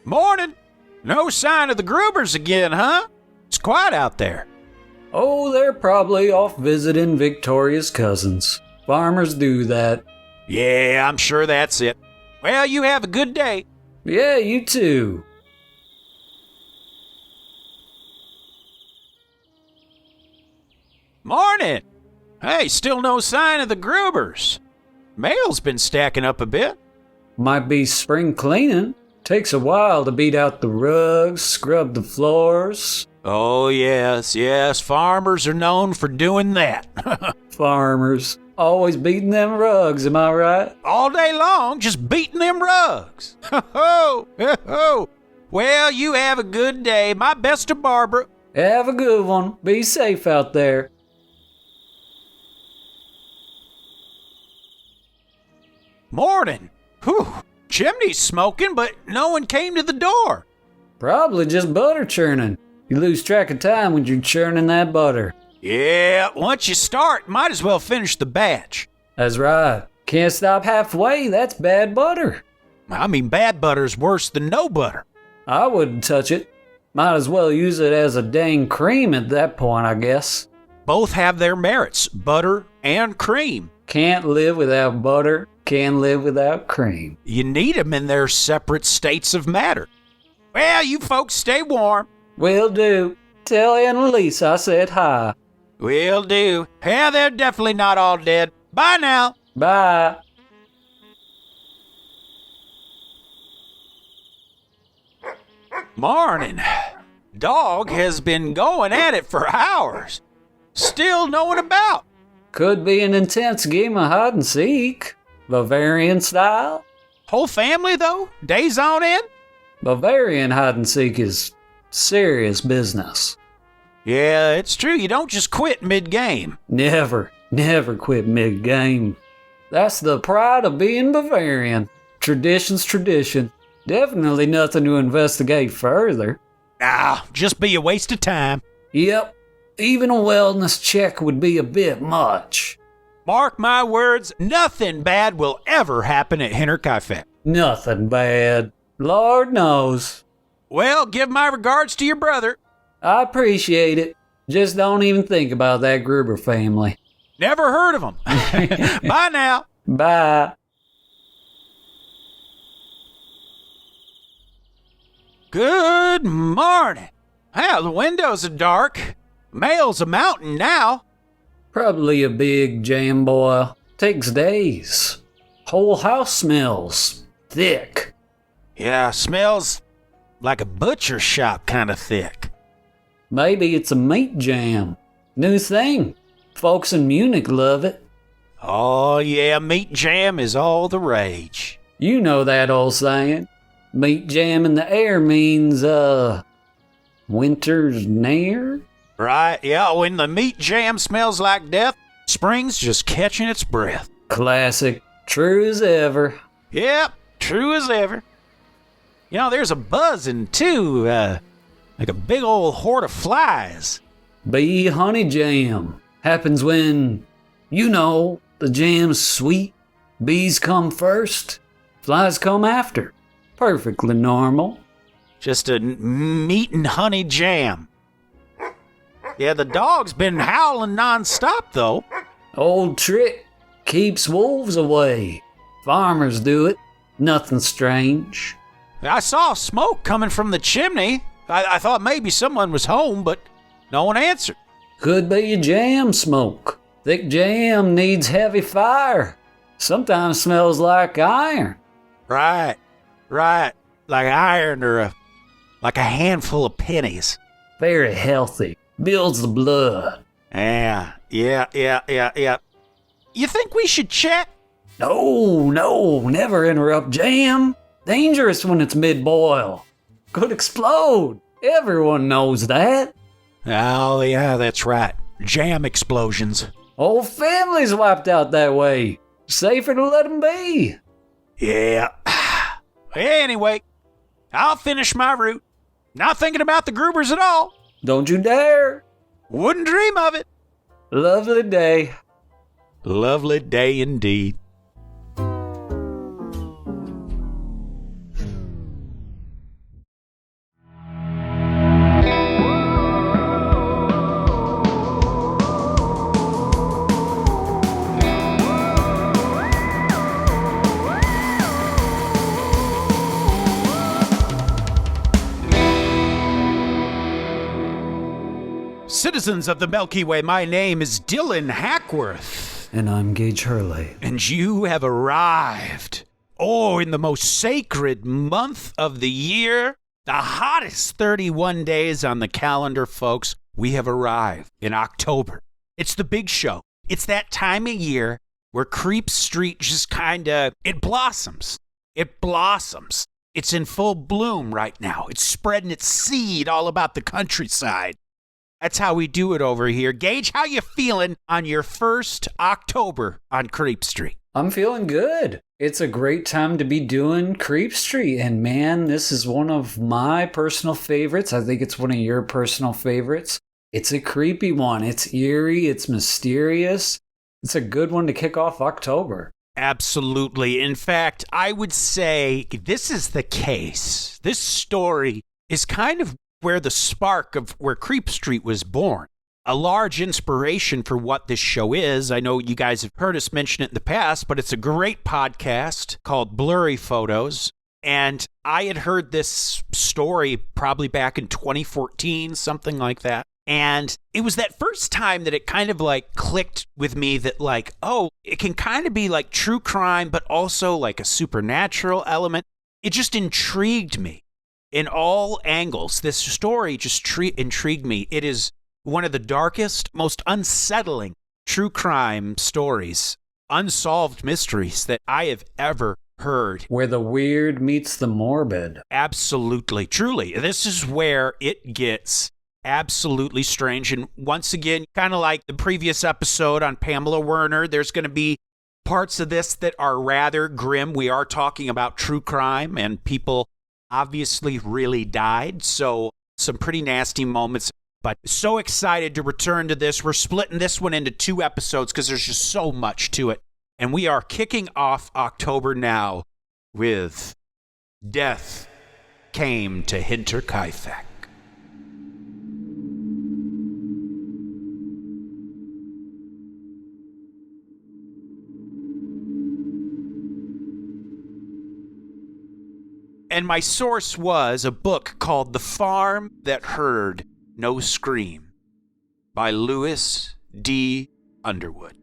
Morning. No sign of the Grubers again, huh? It's quiet out there. Oh, they're probably off visiting Victoria's cousins. Farmers do that. Yeah, I'm sure that's it. Well, you have a good day. Yeah, you too. Morning. Hey, still no sign of the Grubers. Mail's been stacking up a bit. Might be spring cleaning. Takes a while to beat out the rugs, scrub the floors. Oh, yes. Farmers are known for doing that. Farmers. Always beating them rugs, am I right? All day long, just beating them rugs. Ho. Well, you have a good day. My best to Barbara. Have a good one. Be safe out there. Morning. Whew. Chimney's smoking, but no one came to the door. Probably just butter churning. You lose track of time when you're churning that butter. Yeah, once you start, might as well finish the batch. That's right. Can't stop halfway, that's bad butter. I mean, bad butter's worse than no butter. I wouldn't touch it. Might as well use it as a dang cream at that point, I guess. Both have their merits, butter and cream. Can't live without butter, can live without cream. You need them in their separate states of matter. Well, you folks stay warm. Will do. Tell Annalise I said hi. Will do. Yeah, they're definitely not all dead. Bye now. Bye. Morning. Dog has been going at it for hours. Still no one about. Could be an intense game of hide and seek. Bavarian style. Whole family, though? Days on end? Bavarian hide and seek is serious business. Yeah, it's true. You don't just quit mid-game. Never quit mid-game. That's the pride of being Bavarian. Tradition's tradition. Definitely nothing to investigate further. Just be a waste of time. Yep, even a wellness check would be a bit much. Mark my words, nothing bad will ever happen at Hinterkaifeck. Nothing bad. Lord knows. Well, give my regards to your brother. I appreciate it. Just don't even think about that Gruber family. Never heard of them. Bye now. Bye. Good morning. Well, the windows are dark. Mail's a mountain now. Probably a big jam boil. Takes days. Whole house smells thick. Yeah, smells like a butcher shop kind of thick. Maybe it's a meat jam. New thing. Folks in Munich love it. Oh, yeah, meat jam is all the rage. You know that old saying. Meat jam in the air means, winter's near? Right, yeah, when the meat jam smells like death, spring's just catching its breath. Classic. True as ever. Yep, true as ever. You know, there's a buzzing, too, like a big old horde of flies. Bee honey jam. Happens when, the jam's sweet. Bees come first. Flies come after. Perfectly normal. Just a meat and honey jam. Yeah, the dog's been howling nonstop, though. Old trick. Keeps wolves away. Farmers do it. Nothing strange. I saw smoke coming from the chimney. I thought maybe someone was home, but no one answered. Could be a jam smoke. Thick jam needs heavy fire. Sometimes smells like iron. Right. Like iron or like a handful of pennies. Very healthy. Builds the blood. Yeah. You think we should check? No, never interrupt jam. Dangerous when it's mid-boil. Could explode. Everyone knows that. Oh, yeah, that's right. Jam explosions. Whole families wiped out that way. Safer to let them be. Yeah. Anyway, I'll finish my route. Not thinking about the Grubers at all. Don't you dare. Wouldn't dream of it. Lovely day. Lovely day indeed. Citizens of the Milky Way, my name is Dylan Hackworth. And I'm Gage Hurley. And you have arrived. Oh, in the most sacred month of the year, the hottest 31 days on the calendar, folks. We have arrived in October. It's the big show. It's that time of year where Creep Street just it blossoms. It blossoms. It's in full bloom right now. It's spreading its seed all about the countryside. That's how we do it over here. Gage, how you feeling on your first October on Creep Street? I'm feeling good. It's a great time to be doing Creep Street. And man, this is one of my personal favorites. I think it's one of your personal favorites. It's a creepy one. It's eerie. It's mysterious. It's a good one to kick off October. Absolutely. In fact, I would say this is the case. This story is kind of where the spark of where Creep Street was born. A large inspiration for what this show is. I know you guys have heard us mention it in the past, but it's a great podcast called Blurry Photos. And I had heard this story probably back in 2014, something like that. And it was that first time that it kind of like clicked with me that like, oh, it can kind of be like true crime, but also like a supernatural element. It just intrigued me in all angles. This story just intrigued me. It is one of the darkest, most unsettling true crime stories, unsolved mysteries that I have ever heard. Where the weird meets the morbid. Absolutely. Truly. This is where it gets absolutely strange. And once again, kind of like the previous episode on Pamela Werner, there's going to be parts of this that are rather grim. We are talking about true crime, and people obviously really died. So some pretty nasty moments. But so excited to return to this. We're splitting this one into 2 episodes because there's just so much to it. And we are kicking off October now with Death Came to Hinterkaifeck. And my source was a book called The Farm That Heard No Scream by Louis D. Underwood.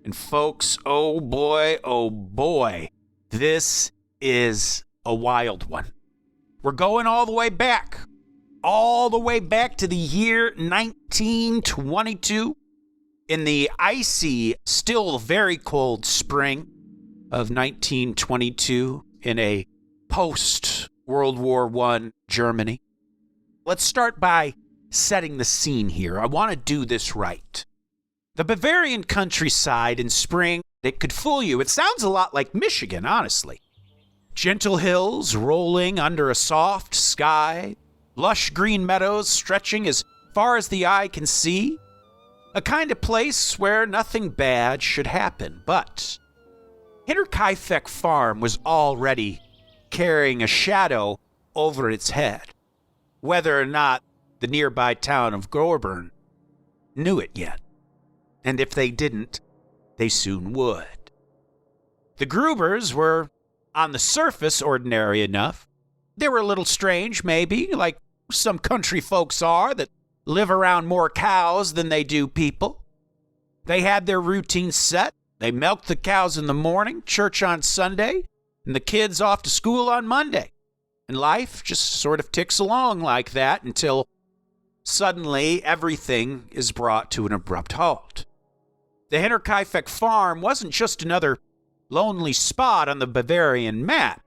And folks, oh boy, this is a wild one. We're going all the way back to the year 1922 in the icy, still very cold spring of 1922 in a post-World War I Germany. Let's start by setting the scene here. I want to do this right. The Bavarian countryside in spring, it could fool you. It sounds a lot like Michigan, honestly. Gentle hills rolling under a soft sky, lush green meadows stretching as far as the eye can see. A kind of place where nothing bad should happen. But Hinterkaifeck Farm was already carrying a shadow over its head, whether or not the nearby town of Gruber knew it yet. And if they didn't, they soon would. The Grubers were, on the surface, ordinary enough. They were a little strange, maybe, like some country folks are that live around more cows than they do people. They had their routine set. They milked the cows in the morning, church on Sunday, and the kids off to school on Monday. And life just sort of ticks along like that until suddenly everything is brought to an abrupt halt. The Hinterkaifeck Farm wasn't just another lonely spot on the Bavarian map.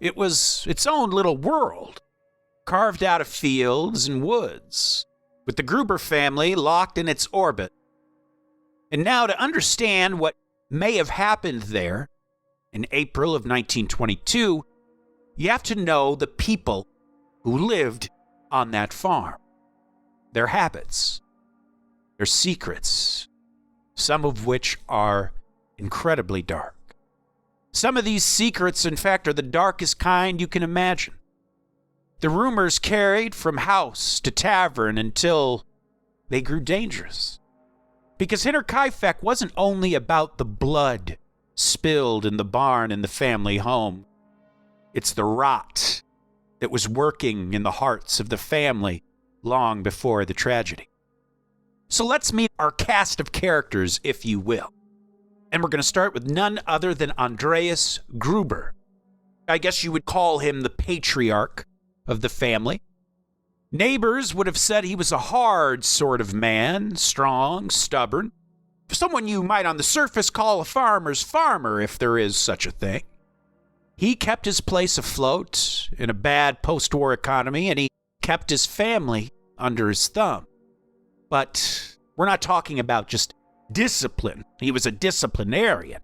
It was its own little world, carved out of fields and woods, with the Gruber family locked in its orbit. And now to understand what may have happened there, in April of 1922, you have to know the people who lived on that farm. Their habits, their secrets, some of which are incredibly dark. Some of these secrets, in fact, are the darkest kind you can imagine. The rumors carried from house to tavern until they grew dangerous. Because Hinterkaifeck wasn't only about the blood spilled in the barn in the family home. It's the rot that was working in the hearts of the family long before the tragedy. So let's meet our cast of characters, if you will. And we're going to start with none other than Andreas Gruber. I guess you would call him the patriarch of the family. Neighbors would have said he was a hard sort of man, strong, stubborn. Someone you might on the surface call a farmer's farmer, if there is such a thing. He kept his place afloat in a bad post-war economy, and he kept his family under his thumb. But we're not talking about just discipline. He was a disciplinarian.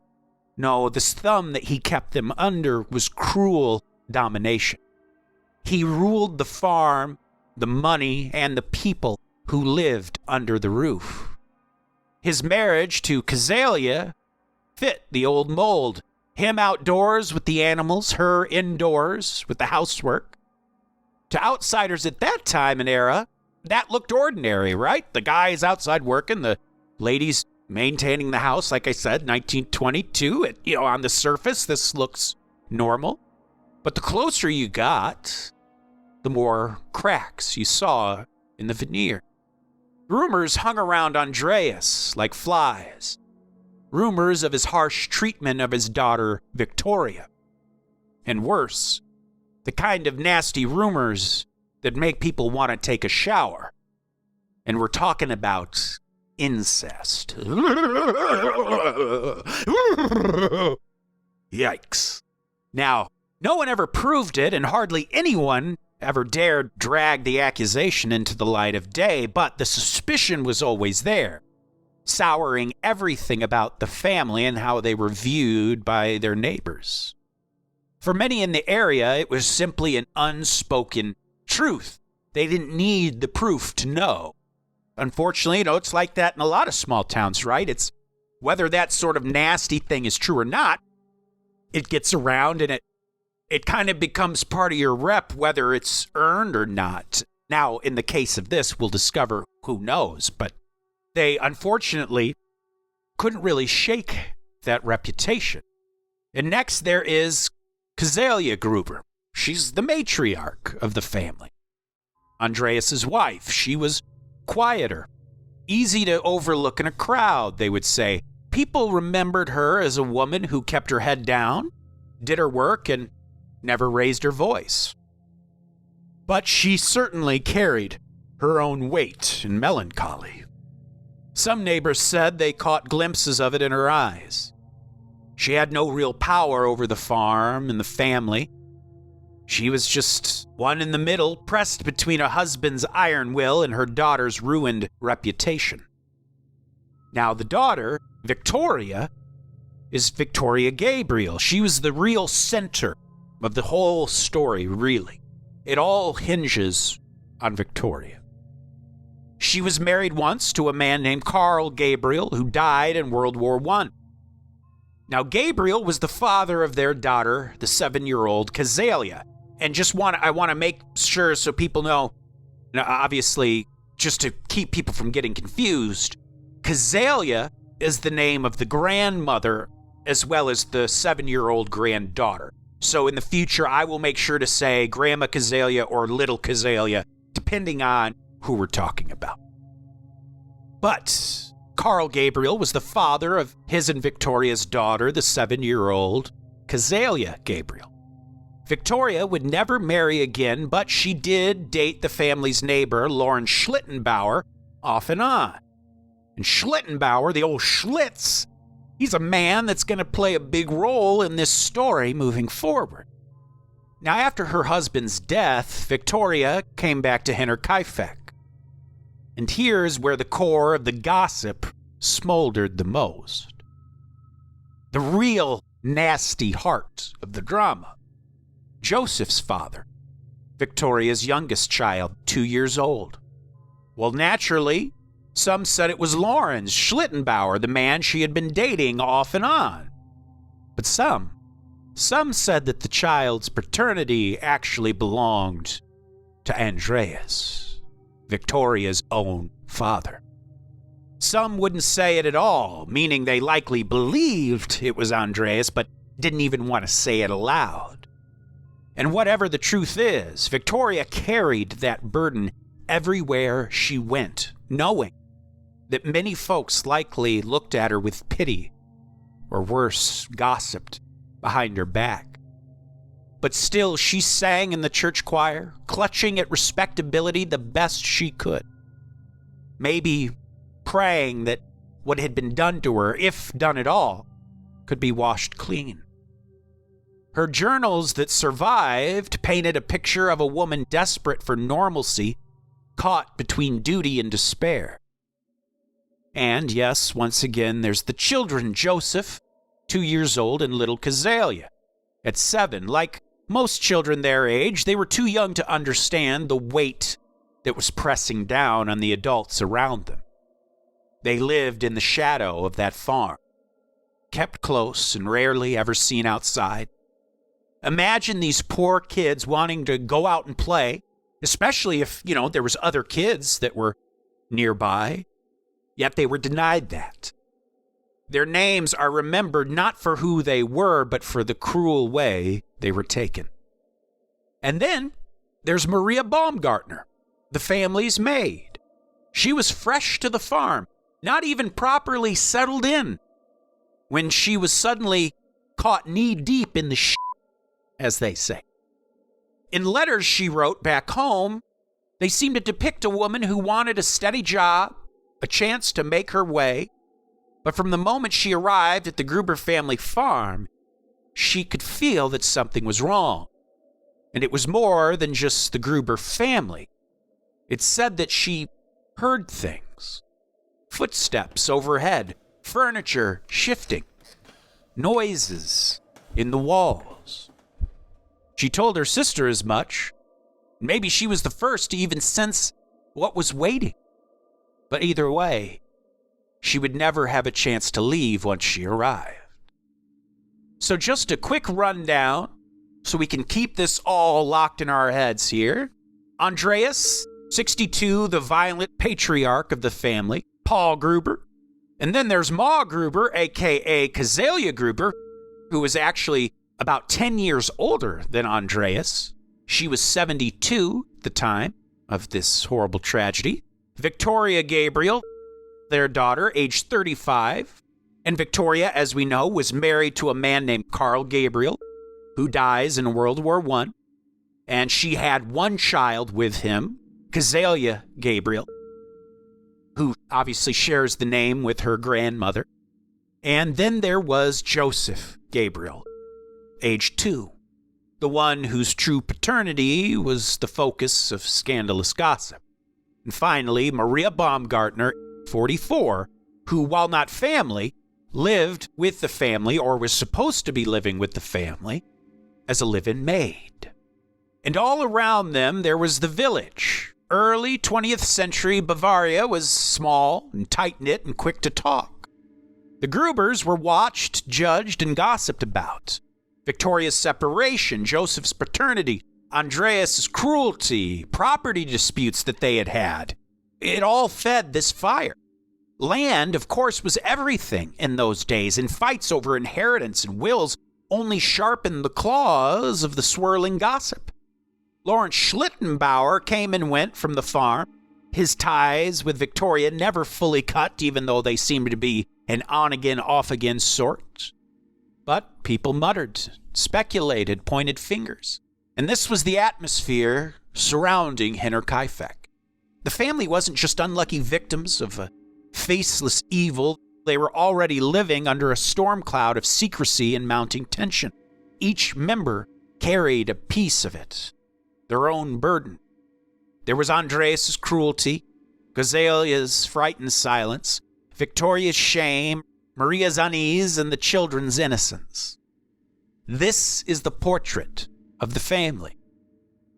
No, this thumb that he kept them under was cruel domination. He ruled the farm, the money, and the people who lived under the roof. His marriage to Cazalia fit the old mold. Him outdoors with the animals, her indoors with the housework. To outsiders at that time and era, that looked ordinary, right? The guy is outside working, the ladies maintaining the house. Like I said, 1922, on the surface, this looks normal. But the closer you got, the more cracks you saw in the veneer. Rumors hung around Andreas like flies. Rumors of his harsh treatment of his daughter, Victoria. And worse, the kind of nasty rumors that make people want to take a shower. And we're talking about incest. Yikes. Now, no one ever proved it, and hardly anyone ever dared drag the accusation into the light of day, but the suspicion was always there, souring everything about the family and how they were viewed by their neighbors. For many in the area, it was simply an unspoken truth. They didn't need the proof to know. Unfortunately, it's like that in a lot of small towns, right? It's whether that sort of nasty thing is true or not, it gets around and it kind of becomes part of your rep, whether it's earned or not. Now, in the case of this, we'll discover who knows, but they unfortunately couldn't really shake that reputation. And next there is Cazalia Gruber. She's the matriarch of the family. Andreas's wife. She was quieter, easy to overlook in a crowd, they would say. People remembered her as a woman who kept her head down, did her work, and never raised her voice. But she certainly carried her own weight and melancholy. Some neighbors said they caught glimpses of it in her eyes. She had no real power over the farm and the family. She was just one in the middle, pressed between a husband's iron will and her daughter's ruined reputation. Now, the daughter, Victoria, is Victoria Gabriel. She was the real center of the whole story, really. It all hinges on Victoria. She was married once to a man named Carl Gabriel, who died in World War I. Now, Gabriel was the father of their daughter, the 7-year-old Cazalia. And I want to make sure so people know, obviously, just to keep people from getting confused, Cazalia is the name of the grandmother as well as the 7-year-old granddaughter. So in the future, I will make sure to say Grandma Cazalia or Little Cazalia, depending on who we're talking about. But Carl Gabriel was the father of his and Victoria's daughter, the 7-year-old Cazalia Gabriel. Victoria would never marry again, but she did date the family's neighbor, Lauren Schlittenbauer, off and on. And Schlittenbauer, the old Schlitz, he's a man that's going to play a big role in this story moving forward. Now, after her husband's death, Victoria came back to Hinterkaifeck. And here's where the core of the gossip smoldered the most. The real nasty heart of the drama. Joseph's father, Victoria's youngest child, 2 years old. Well, naturally, some said it was Lawrence Schlittenbauer, the man she had been dating off and on. But some said that the child's paternity actually belonged to Andreas, Victoria's own father. Some wouldn't say it at all, meaning they likely believed it was Andreas, but didn't even want to say it aloud. And whatever the truth is, Victoria carried that burden everywhere she went, knowing that many folks likely looked at her with pity, or worse, gossiped behind her back. But still, she sang in the church choir, clutching at respectability the best she could. Maybe praying that what had been done to her, if done at all, could be washed clean. Her journals that survived painted a picture of a woman desperate for normalcy, caught between duty and despair. And yes, once again, there's the children, Joseph, 2 years old, and little Kazalia, at 7. Like most children their age, they were too young to understand the weight that was pressing down on the adults around them. They lived in the shadow of that farm, kept close and rarely ever seen outside. Imagine these poor kids wanting to go out and play, especially if, there was other kids that were nearby, yet they were denied that. Their names are remembered not for who they were, but for the cruel way they were taken. And then there's Maria Baumgartner, the family's maid. She was fresh to the farm, not even properly settled in, when she was suddenly caught knee-deep in the shit, as they say. In letters she wrote back home, they seem to depict a woman who wanted a steady job, a chance to make her way, but from the moment she arrived at the Gruber family farm, she could feel that something was wrong. And it was more than just the Gruber family. It said that she heard things. Footsteps overhead, furniture shifting, noises in the walls. She told her sister as much. Maybe she was the first to even sense what was waiting. But either way, she would never have a chance to leave once she arrived. So just a quick rundown so we can keep this all locked in our heads here. Andreas, 62, the violent patriarch of the family, Paul Gruber. And then there's Ma Gruber, a.k.a. Kazalia Gruber, who was actually about 10 years older than Andreas. She was 72 at the time of this horrible tragedy. Victoria Gabriel, their daughter, aged 35. And Victoria, as we know, was married to a man named Carl Gabriel, who dies in World War I. And she had one child with him, Kazalia Gabriel, who obviously shares the name with her grandmother. And then there was Joseph Gabriel, age 2, the one whose true paternity was the focus of scandalous gossip. And finally, Maria Baumgartner, 44, who, while not family, lived with the family, or was supposed to be living with the family, as a live-in maid. And all around them there was the village. Early 20th century Bavaria was small and tight-knit and quick to talk. The Grubers were watched, judged, and gossiped about. Victoria's separation, Joseph's paternity, Andreas' cruelty, property disputes that they had had. It all fed this fire. Land, of course, was everything in those days, and fights over inheritance and wills only sharpened the claws of the swirling gossip. Lawrence Schlittenbauer came and went from the farm. His ties with Victoria never fully cut, even though they seemed to be an on-again, off-again sort. But people muttered, speculated, pointed fingers. And this was the atmosphere surrounding Hinterkaifeck. The family wasn't just unlucky victims of a faceless evil. They were already living under a storm cloud of secrecy and mounting tension. Each member carried a piece of it, their own burden. There was Andreas' cruelty, Gazalia's frightened silence, Victoria's shame, Maria's unease, and the children's innocence. This is the portrait of the family.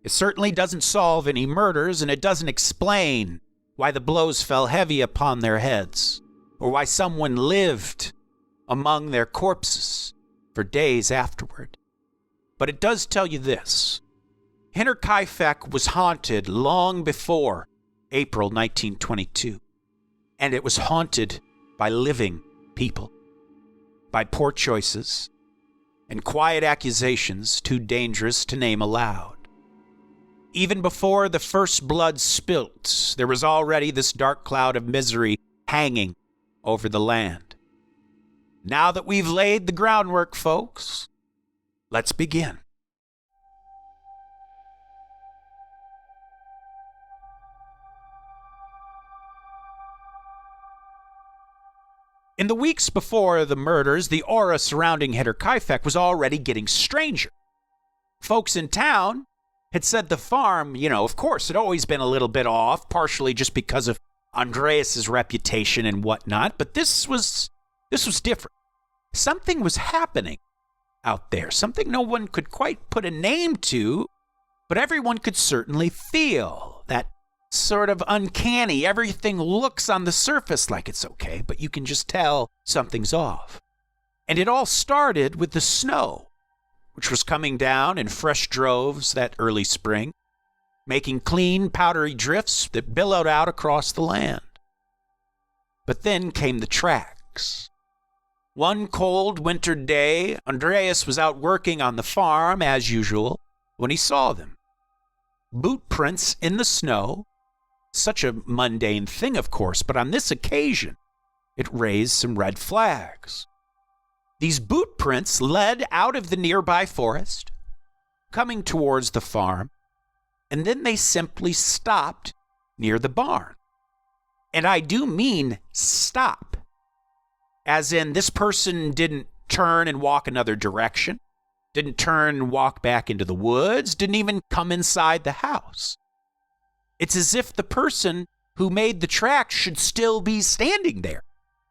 It certainly doesn't solve any murders, and it doesn't explain why the blows fell heavy upon their heads, or why someone lived among their corpses for days afterward. But it does tell you this. Hinterkaifeck was haunted long before April 1922, and it was haunted by living people, by poor choices, and quiet accusations too dangerous to name aloud. Even before the first blood spilt, there was already this dark cloud of misery hanging over the land. Now that we've laid the groundwork, folks, let's begin. In the weeks before the murders, the aura surrounding Hinterkaifeck was already getting stranger. Folks in town had said the farm, of course, had always been a little bit off, partially just because of Andreas's reputation and whatnot, but this was different. Something was happening out there, something no one could quite put a name to, but everyone could certainly feel that sort of uncanny. Everything looks on the surface like it's okay, but you can just tell something's off. And it all started with the snow, which was coming down in fresh droves that early spring, making clean, powdery drifts that billowed out across the land. But then came the tracks. One cold winter day, Andreas was out working on the farm as usual when he saw them. Boot prints in the snow. Such a mundane thing, of course, but on this occasion, it raised some red flags. These boot prints led out of the nearby forest, coming towards the farm, and then they simply stopped near the barn. And I do mean stop, as in this person didn't turn and walk another direction, didn't turn and walk back into the woods, didn't even come inside the house. It's as if the person who made the tracks should still be standing there.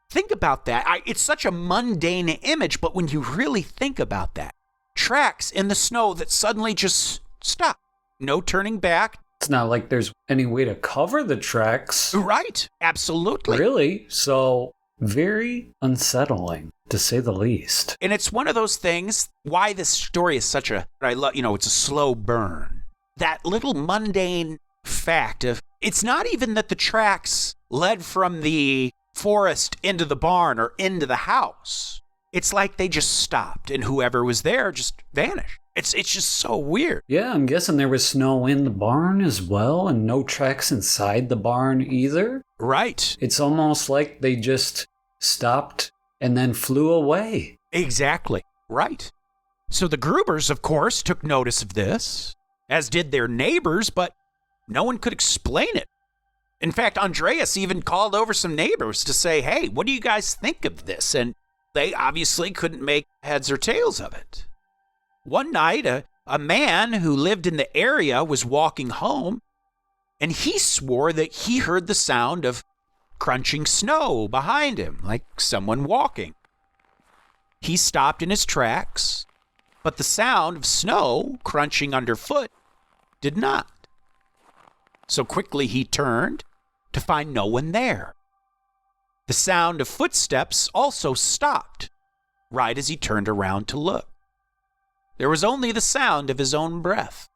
Think about that. It's such a mundane image, but when you really think about that, tracks in the snow that suddenly just stop. No turning back. It's not like there's any way to cover the tracks. Right. Absolutely. Really? So very unsettling, to say the least. And it's one of those things, why this story is such it's a slow burn. That little mundane fact of, it's not even that the tracks led from the forest into the barn or into the house. It's like they just stopped and whoever was there just vanished. It's just so weird. Yeah, I'm guessing there was snow in the barn as well and no tracks inside the barn either. Right. It's almost like they just stopped and then flew away. Exactly. Right. So the Grubers, of course, took notice of this, as did their neighbors, but no one could explain it. In fact, Andreas even called over some neighbors to say, hey, what do you guys think of this? And they obviously couldn't make heads or tails of it. One night, a man who lived in the area was walking home, and he swore that he heard the sound of crunching snow behind him, like someone walking. He stopped in his tracks, but the sound of snow crunching underfoot did not. So quickly he turned to find no one there. The sound of footsteps also stopped right as he turned around to look. There was only the sound of his own breath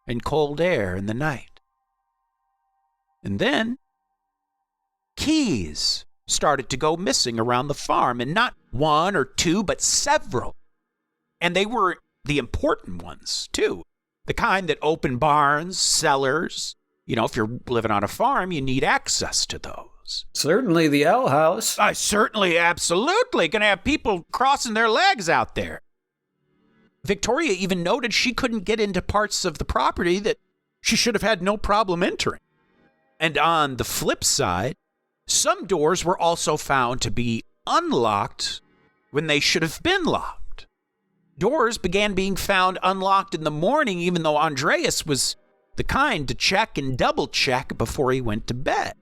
and cold air in the night. And then keys started to go missing around the farm, and not one or two, but several. And they were the important ones, too. The kind that open barns, cellars. If you're living on a farm, you need access to those. Certainly the outhouse. Absolutely. Gonna have people crossing their legs out there. Victoria even noted she couldn't get into parts of the property that she should have had no problem entering. And on the flip side, some doors were also found to be unlocked when they should have been locked. Doors began being found unlocked in the morning, even though Andreas was the kind to check and double check before he went to bed.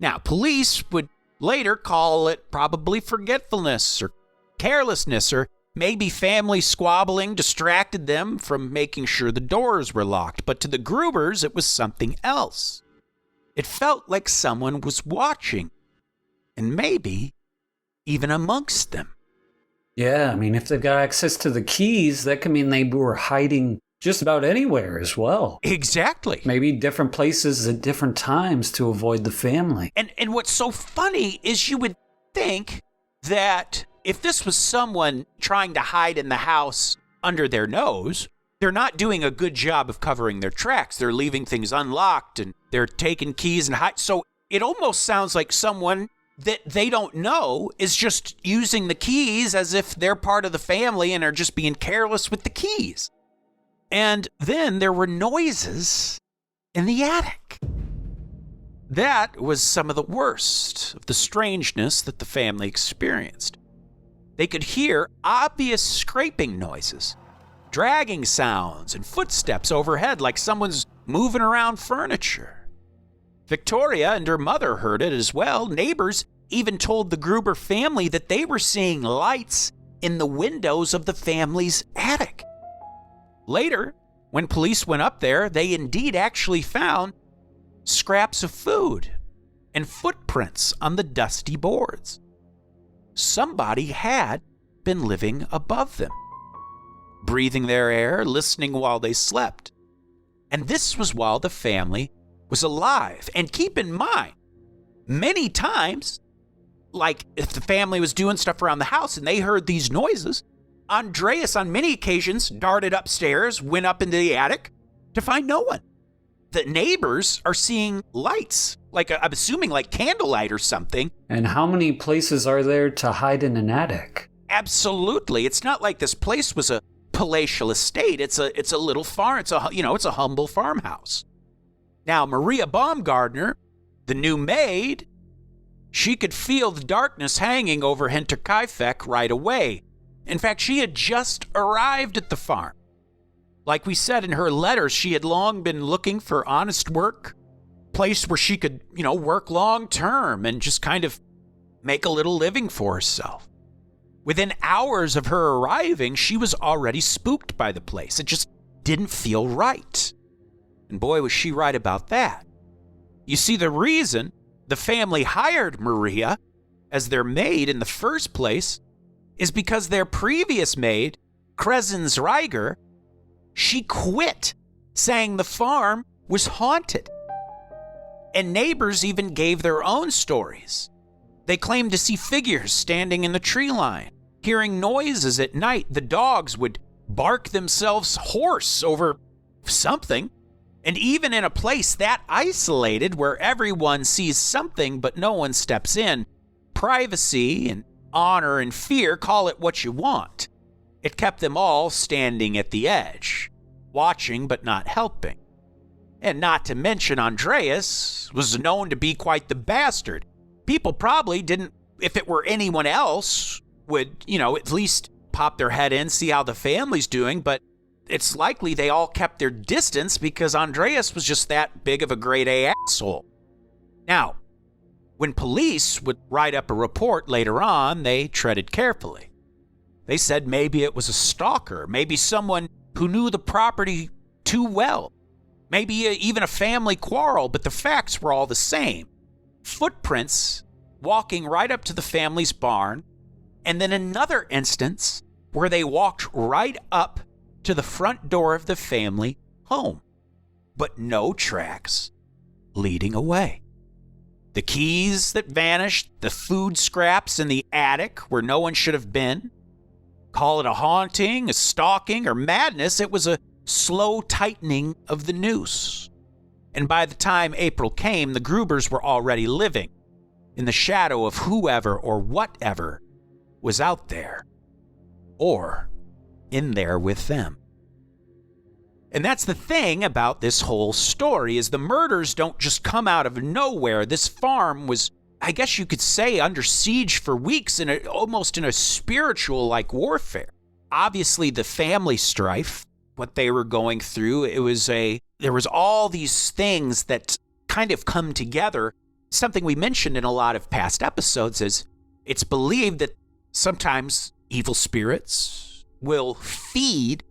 Now, police would later call it probably forgetfulness or carelessness, or maybe family squabbling distracted them from making sure the doors were locked. But to the Grubers, it was something else. It felt like someone was watching, and maybe even amongst them. Yeah, I mean, if they've got access to the keys, that could mean they were hiding just about anywhere as well. Exactly. Maybe different places at different times to avoid the family. And what's so funny is you would think that if this was someone trying to hide in the house under their nose, they're not doing a good job of covering their tracks. They're leaving things unlocked and they're taking keys and hide. So it almost sounds like someone that they don't know is just using the keys as if they're part of the family and are just being careless with the keys. And then there were noises in the attic. That was some of the worst of the strangeness that the family experienced. They could hear obvious scraping noises, dragging sounds, and footsteps overhead like someone's moving around furniture. Victoria and her mother heard it as well. Neighbors even told the Gruber family that they were seeing lights in the windows of the family's attic. Later, when police went up there, they indeed actually found scraps of food and footprints on the dusty boards. Somebody had been living above them, breathing their air, listening while they slept. And this was while the family was alive. And keep in mind, many times, like if the family was doing stuff around the house and they heard these noises, Andreas on many occasions darted upstairs, went up into the attic to find no one. The neighbors are seeing lights, like I'm assuming like candlelight or something. And how many places are there to hide in an attic? Absolutely. It's not like this place was a palatial estate. It's a little farm. It's a humble farmhouse. Now, Maria Baumgartner, the new maid, she could feel the darkness hanging over Hinterkaifeck right away. In fact, she had just arrived at the farm. Like we said in her letters, she had long been looking for honest work, place where she could, work long term and just kind of make a little living for herself. Within hours of her arriving, she was already spooked by the place. It just didn't feel right. And boy, was she right about that. You see, the reason the family hired Maria as their maid in the first place is because their previous maid, Crescens Reiger, she quit, saying the farm was haunted. And neighbors even gave their own stories. They claimed to see figures standing in the tree line, hearing noises at night. The dogs would bark themselves hoarse over something. And even in a place that isolated where everyone sees something but no one steps in, privacy and honor and fear, call it what you want. It kept them all standing at the edge, watching but not helping. And not to mention Andreas was known to be quite the bastard. People probably didn't, if it were anyone else, would, at least pop their head in, see how the family's doing, but it's likely they all kept their distance because Andreas was just that big of a grade A asshole. Now, when police would write up a report later on, they treaded carefully. They said maybe it was a stalker, maybe someone who knew the property too well, maybe even a family quarrel, but the facts were all the same. Footprints walking right up to the family's barn, and then another instance where they walked right up to the front door of the family home, but no tracks leading away. The keys that vanished, the food scraps in the attic where no one should have been. Call it a haunting, a stalking, or madness, it was a slow tightening of the noose. And by the time April came, the Grubers were already living in the shadow of whoever or whatever was out there, or in there with them. And that's the thing about this whole story, is the murders don't just come out of nowhere. This farm was, I guess you could say, under siege for weeks, almost in a spiritual like warfare. Obviously, the family strife, what they were going through, there was all these things that kind of come together. Something we mentioned in a lot of past episodes is it's believed that sometimes evil spirits will feed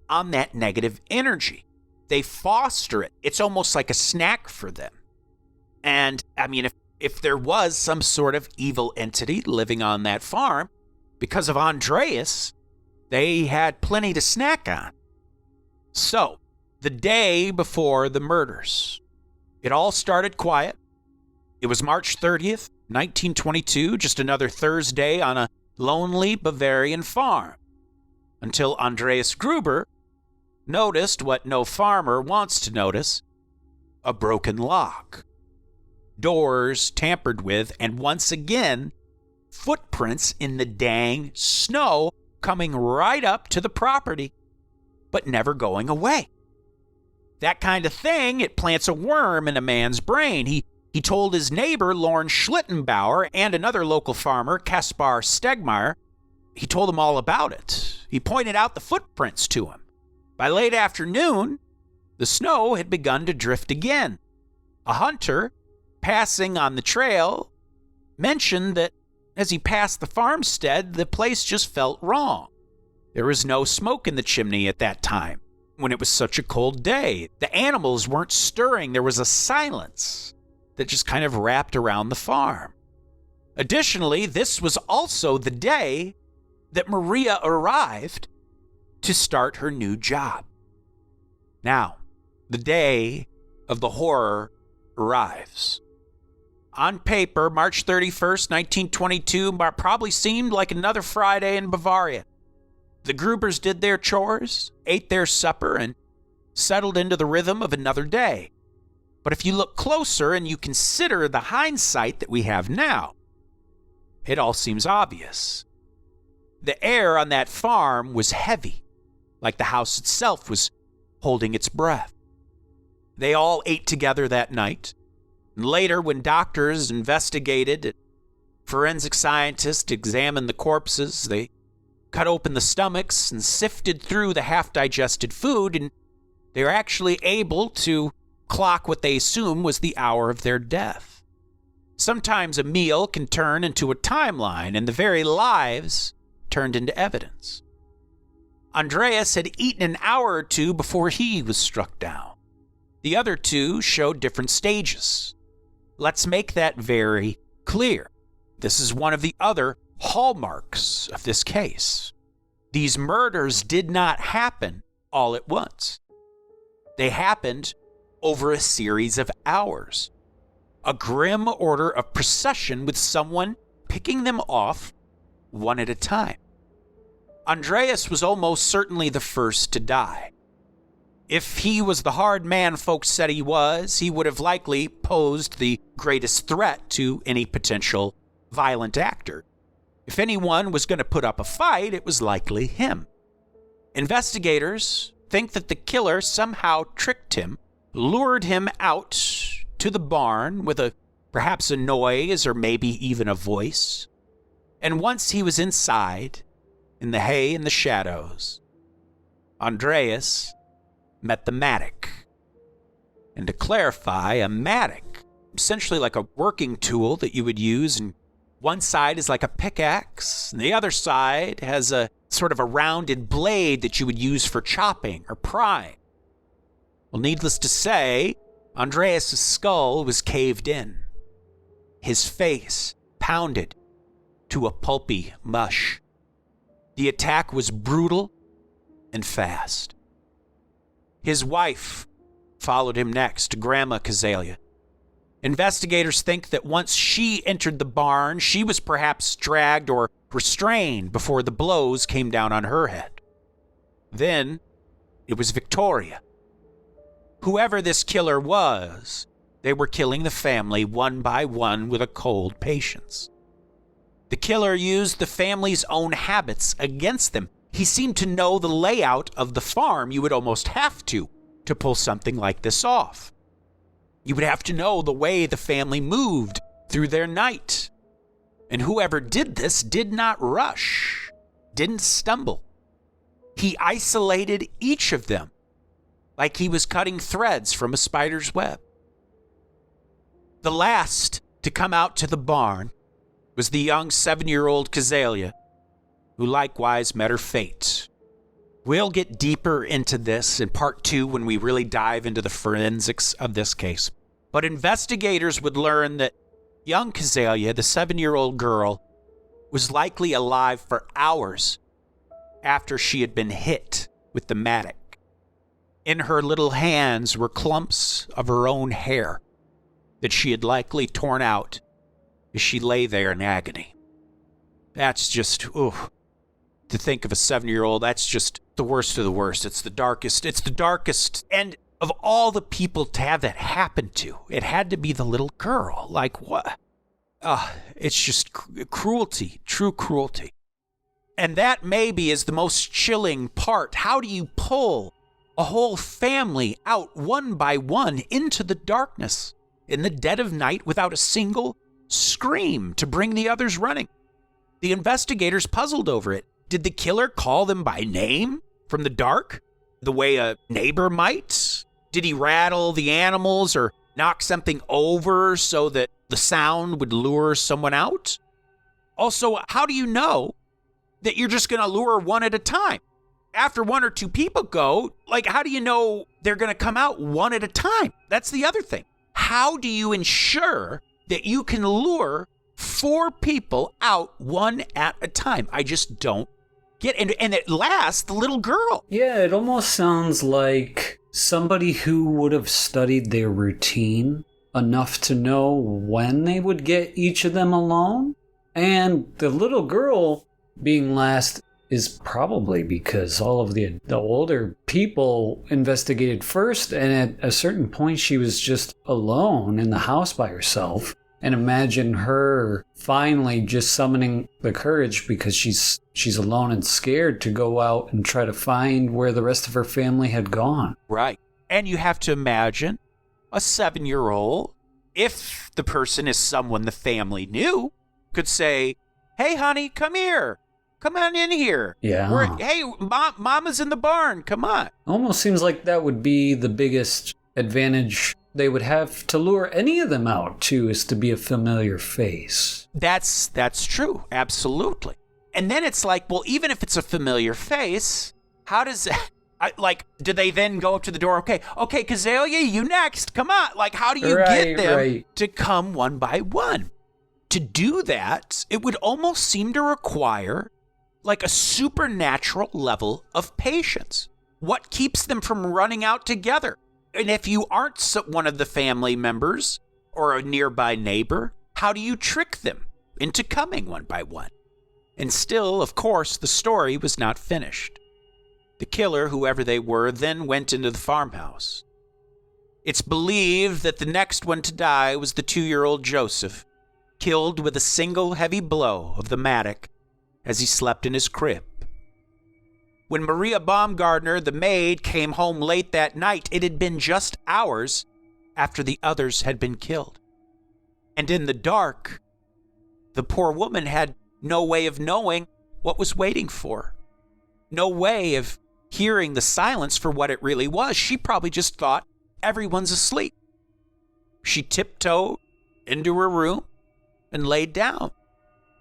on that negative energy. They foster it. It's almost like a snack for them. And I mean, if there was some sort of evil entity living on that farm, because of Andreas, they had plenty to snack on. So, the day before the murders, it all started quiet. It was March 30th, 1922, just another Thursday on a lonely Bavarian farm, until Andreas Gruber noticed what no farmer wants to notice: a broken lock. doors tampered with, and once again, footprints in the dang snow coming right up to the property, but never going away. That kind of thing, it plants a worm in a man's brain. He told his neighbor, Lorne Schlittenbauer, and another local farmer, Kaspar Stegmeyer, he told them all about it. He pointed out the footprints to him. By late afternoon, the snow had begun to drift again. A hunter, passing on the trail, mentioned that as he passed the farmstead, the place just felt wrong. There was no smoke in the chimney at that time, when it was such a cold day. The animals weren't stirring. There was a silence that just kind of wrapped around the farm. Additionally, this was also the day that Maria arrived to start her new job. Now, the day of the horror arrives. On paper, March 31st, 1922 probably seemed like another Friday in Bavaria. The Grubers did their chores, ate their supper, and settled into the rhythm of another day. But if you look closer and you consider the hindsight that we have now, it all seems obvious. The air on that farm was heavy, like the house itself was holding its breath. They all ate together that night. And later, when doctors investigated and forensic scientists examined the corpses, they cut open the stomachs and sifted through the half-digested food, and they were actually able to clock what they assume was the hour of their death. Sometimes a meal can turn into a timeline, and the very lives turned into evidence. Andreas had eaten an hour or two before he was struck down. The other two showed different stages. Let's make that very clear. This is one of the other hallmarks of this case. These murders did not happen all at once. They happened over a series of hours. A grim order of procession with someone picking them off one at a time. Andreas was almost certainly the first to die. If he was the hard man folks said he was, he would have likely posed the greatest threat to any potential violent actor. If anyone was going to put up a fight, it was likely him. Investigators think that the killer somehow tricked him, lured him out to the barn with perhaps a noise or maybe even a voice. And once he was inside, in the hay and the shadows, Andreas met the mattock. And to clarify, a mattock, essentially like a working tool that you would use, and one side is like a pickaxe, and the other side has a sort of a rounded blade that you would use for chopping or prying. Well, needless to say, Andreas' skull was caved in, his face pounded to a pulpy mush. The attack was brutal and fast. His wife followed him next, Grandma Kazalia. Investigators think that once she entered the barn, she was perhaps dragged or restrained before the blows came down on her head. Then it was Victoria. Whoever this killer was, they were killing the family one by one with a cold patience. The killer used the family's own habits against them. He seemed to know the layout of the farm. You would almost have to pull something like this off. You would have to know the way the family moved through their night. And whoever did this did not rush, didn't stumble. He isolated each of them like he was cutting threads from a spider's web. The last to come out to the barn was the young 7-year-old Kazalia, who likewise met her fate. We'll get deeper into this in part 2 when we really dive into the forensics of this case. But investigators would learn that young Kazalia, the 7-year-old girl, was likely alive for hours after she had been hit with the mattock. In her little hands were clumps of her own hair that she had likely torn out as she lay there in agony. That's just, to think of a 7-year-old, that's just the worst of the worst. It's the darkest. And of all the people to have that happen to, it had to be the little girl. Like, what? It's just cruelty, true cruelty. And that maybe is the most chilling part. How do you pull a whole family out one by one into the darkness in the dead of night without a single scream to bring the others running? The investigators puzzled over it. Did the killer call them by name from the dark, the way a neighbor might? Did he rattle the animals or knock something over so that the sound would lure someone out? Also, how do you know that you're just going to lure one at a time? After one or two people go, like, how do you know they're going to come out one at a time? That's the other thing. How do you ensure that you can lure 4 people out one at a time? I just don't get it. And at last, the little girl. Yeah, it almost sounds like somebody who would have studied their routine enough to know when they would get each of them alone. And the little girl being last is probably because all of the older people investigated first, and at a certain point she was just alone in the house by herself. And imagine her finally just summoning the courage because she's alone and scared to go out and try to find where the rest of her family had gone. Right. And you have to imagine a 7-year-old, if the person is someone the family knew, could say, "Hey, honey, come here. Come on in here. Yeah. Hey, Mama's in the barn. Come on." Almost seems like that would be the biggest advantage they would have to lure any of them out, too, is to be a familiar face. That's true. Absolutely. And then it's like, well, even if it's a familiar face, how does do they then go up to the door? Okay, Kazalia, you next. Come on. Like, how do you get them to come one by one? To do that, it would almost seem to require like a supernatural level of patience. What keeps them from running out together? And if you aren't one of the family members or a nearby neighbor, how do you trick them into coming one by one? And still, of course, the story was not finished. The killer, whoever they were, then went into the farmhouse. It's believed that the next one to die was the 2-year-old Joseph, killed with a single heavy blow of the mattock as he slept in his crib. When Maria Baumgartner, the maid, came home late that night, it had been just hours after the others had been killed. And in the dark, the poor woman had no way of knowing what was waiting for her. No way of hearing the silence for what it really was. She probably just thought everyone's asleep. She tiptoed into her room and laid down.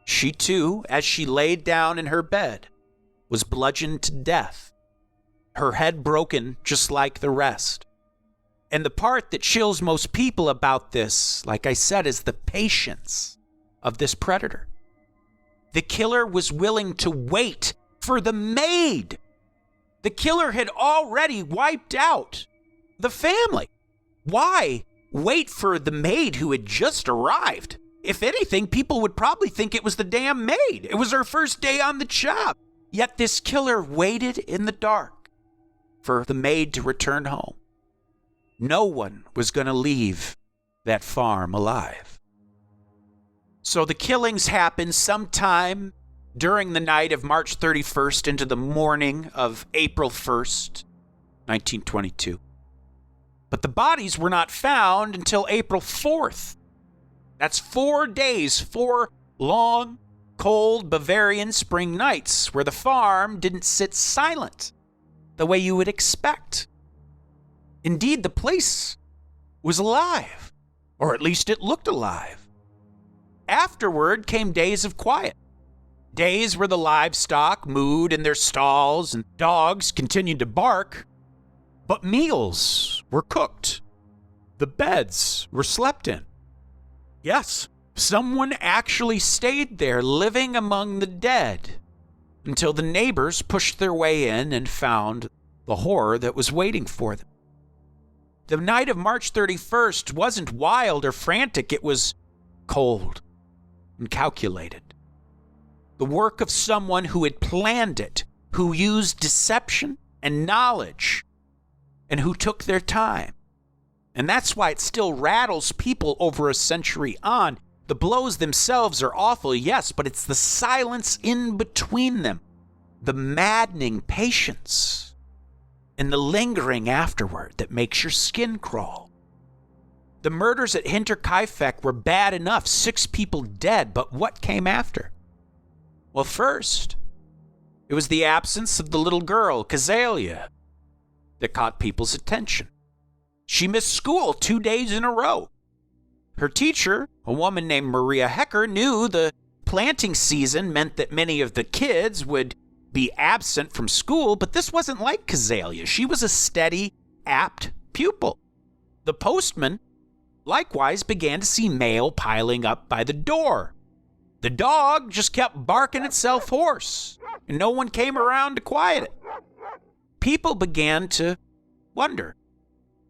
She too, as she laid down in her bed, was bludgeoned to death, her head broken just like the rest. And the part that chills most people about this, like I said, is the patience of this predator. The killer was willing to wait for the maid. The killer had already wiped out the family. Why wait for the maid who had just arrived? If anything, people would probably think it was the damn maid. It was her first day on the job. Yet this killer waited in the dark for the maid to return home. No one was going to leave that farm alive. So the killings happened sometime during the night of March 31st into the morning of April 1st, 1922. But the bodies were not found until April 4th. That's 4 days, 4 long, cold Bavarian spring nights where the farm didn't sit silent the way you would expect. Indeed, the place was alive, or at least it looked alive. Afterward came days of quiet, days where the livestock mooed in their stalls and dogs continued to bark, but meals were cooked. The beds were slept in. Yes, someone actually stayed there living among the dead until the neighbors pushed their way in and found the horror that was waiting for them. The night of March 31st wasn't wild or frantic. It was cold and calculated. The work of someone who had planned it, who used deception and knowledge and who took their time. And that's why it still rattles people over a century on. The blows themselves are awful, yes, but it's the silence in between them, the maddening patience, and the lingering afterward that makes your skin crawl. The murders at Hinterkaifeck were bad enough, 6 people dead, but what came after? Well, first, it was the absence of the little girl, Kazalia, that caught people's attention. She missed school 2 days in a row. Her teacher, a woman named Maria Hecker, knew the planting season meant that many of the kids would be absent from school, but this wasn't like Kazalia. She was a steady, apt pupil. The postman likewise began to see mail piling up by the door. The dog just kept barking itself hoarse, and no one came around to quiet it. People began to wonder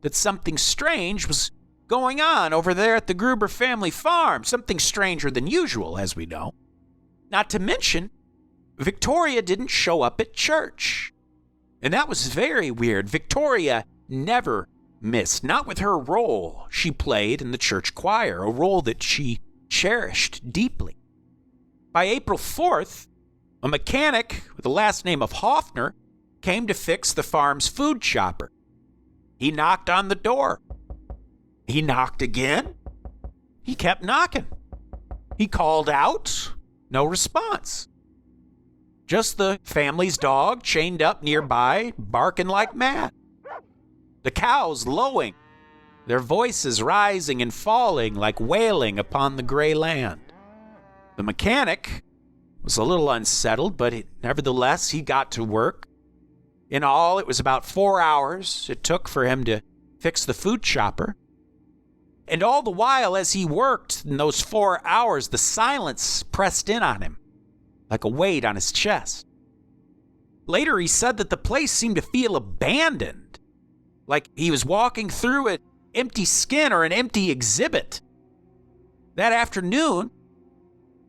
that something strange was going on over there at the Gruber family farm, something stranger than usual, as we know. Not to mention, Victoria didn't show up at church. And that was very weird. Victoria never missed, not with her role she played in the church choir, a role that she cherished deeply. By April 4th, a mechanic with the last name of Hoffner came to fix the farm's food chopper. He knocked on the door. He knocked again. He kept knocking. He called out. No response. Just the family's dog chained up nearby, barking like mad. The cows lowing, their voices rising and falling like wailing upon the gray land. The mechanic was a little unsettled, but nevertheless, he got to work. In all, it was about 4 hours it took for him to fix the food chopper. And all the while, as he worked in those 4 hours, the silence pressed in on him like a weight on his chest. Later, he said that the place seemed to feel abandoned, like he was walking through an empty skin or an empty exhibit. That afternoon,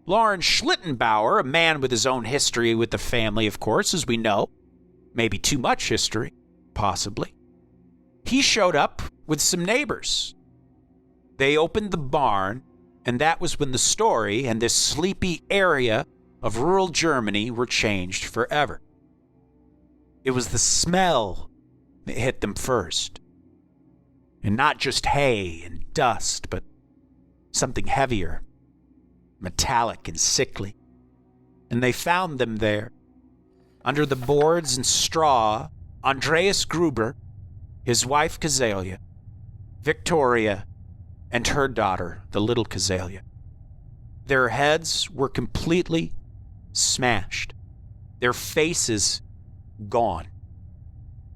Lauren Schlittenbauer, a man with his own history with the family, of course, as we know, maybe too much history, possibly, he showed up with some neighbors. They opened the barn, and that was when the story and this sleepy area of rural Germany were changed forever. It was the smell that hit them first. And not just hay and dust, but something heavier, metallic and sickly. And they found them there. Under the boards and straw, Andreas Gruber, his wife Kazalia, Victoria, and her daughter, the little Kazalia. Their heads were completely smashed. Their faces gone.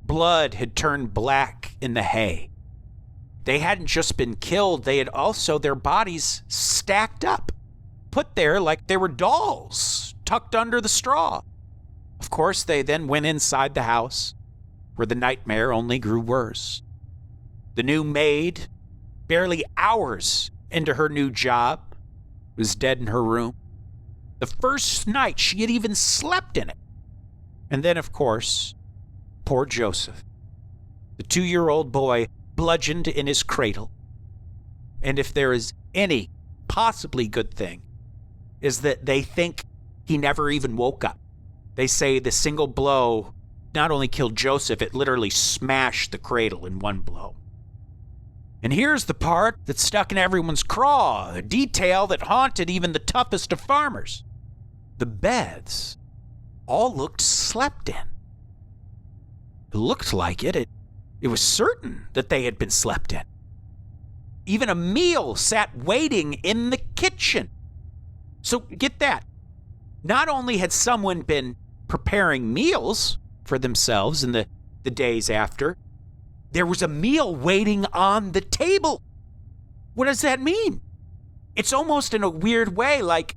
Blood had turned black in the hay. They hadn't just been killed, they had also their bodies stacked up, put there like they were dolls, tucked under the straw. Of course, they then went inside the house, where the nightmare only grew worse. The new maid, barely hours into her new job, was dead in her room. The first night she had even slept in it. And then, of course, poor Joseph, the 2-year-old boy bludgeoned in his cradle. And if there is any possibly good thing, is that they think he never even woke up. They say the single blow not only killed Joseph, it literally smashed the cradle in one blow. And here's the part that stuck in everyone's craw, the detail that haunted even the toughest of farmers. The beds all looked slept in. It looked like it. It was certain that they had been slept in. Even a meal sat waiting in the kitchen. So get that. Not only had someone been preparing meals for themselves in the days after, there was a meal waiting on the table. What does that mean? It's almost in a weird way like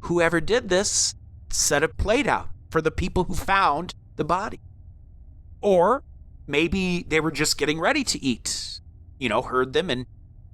whoever did this set a plate out for the people who found the body. Or maybe they were just getting ready to eat, heard them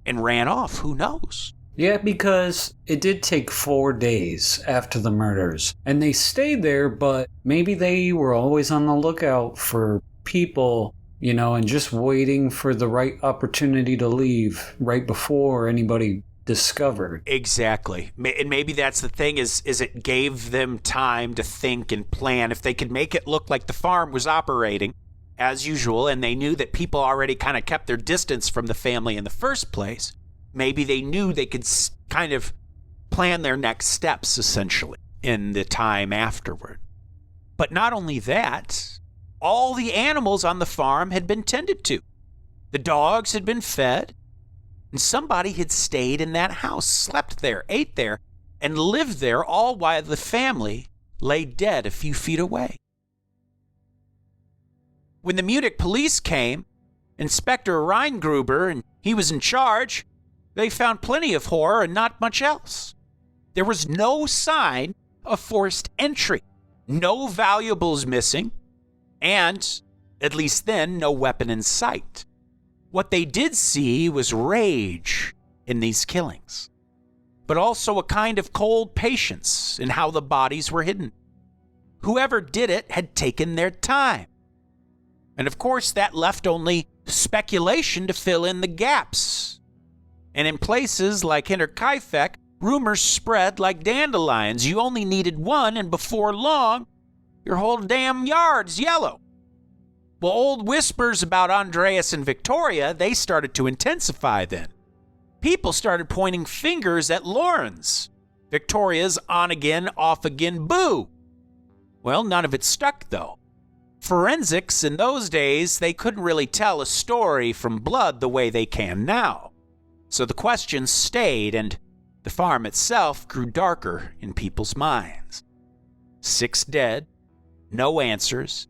and ran off. Who knows? Yeah, because it did take 4 days after the murders. And they stayed there, but maybe they were always on the lookout for people and just waiting for the right opportunity to leave right before anybody discovered. Exactly. And maybe that's the thing is it gave them time to think and plan. If they could make it look like the farm was operating as usual and they knew that people already kind of kept their distance from the family in the first place, maybe they knew they could kind of plan their next steps essentially in the time afterward. But not only that, all the animals on the farm had been tended to. The dogs had been fed, and somebody had stayed in that house, slept there, ate there, and lived there all while the family lay dead a few feet away. When the Munich police came, Inspector Gruber, and he was in charge, they found plenty of horror and not much else. There was no sign of forced entry, no valuables missing, and, at least then, no weapon in sight. What they did see was rage in these killings, but also a kind of cold patience in how the bodies were hidden. Whoever did it had taken their time. And of course, that left only speculation to fill in the gaps. And in places like Hinterkaifeck, rumors spread like dandelions. You only needed one, and before long, your whole damn yard's yellow. Well, old whispers about Andreas and Victoria, they started to intensify then. People started pointing fingers at Lauren's. Victoria's on again, off again, boo. Well, none of it stuck, though. Forensics in those days, they couldn't really tell a story from blood the way they can now. So the questions stayed, and the farm itself grew darker in people's minds. 6 dead, no answers,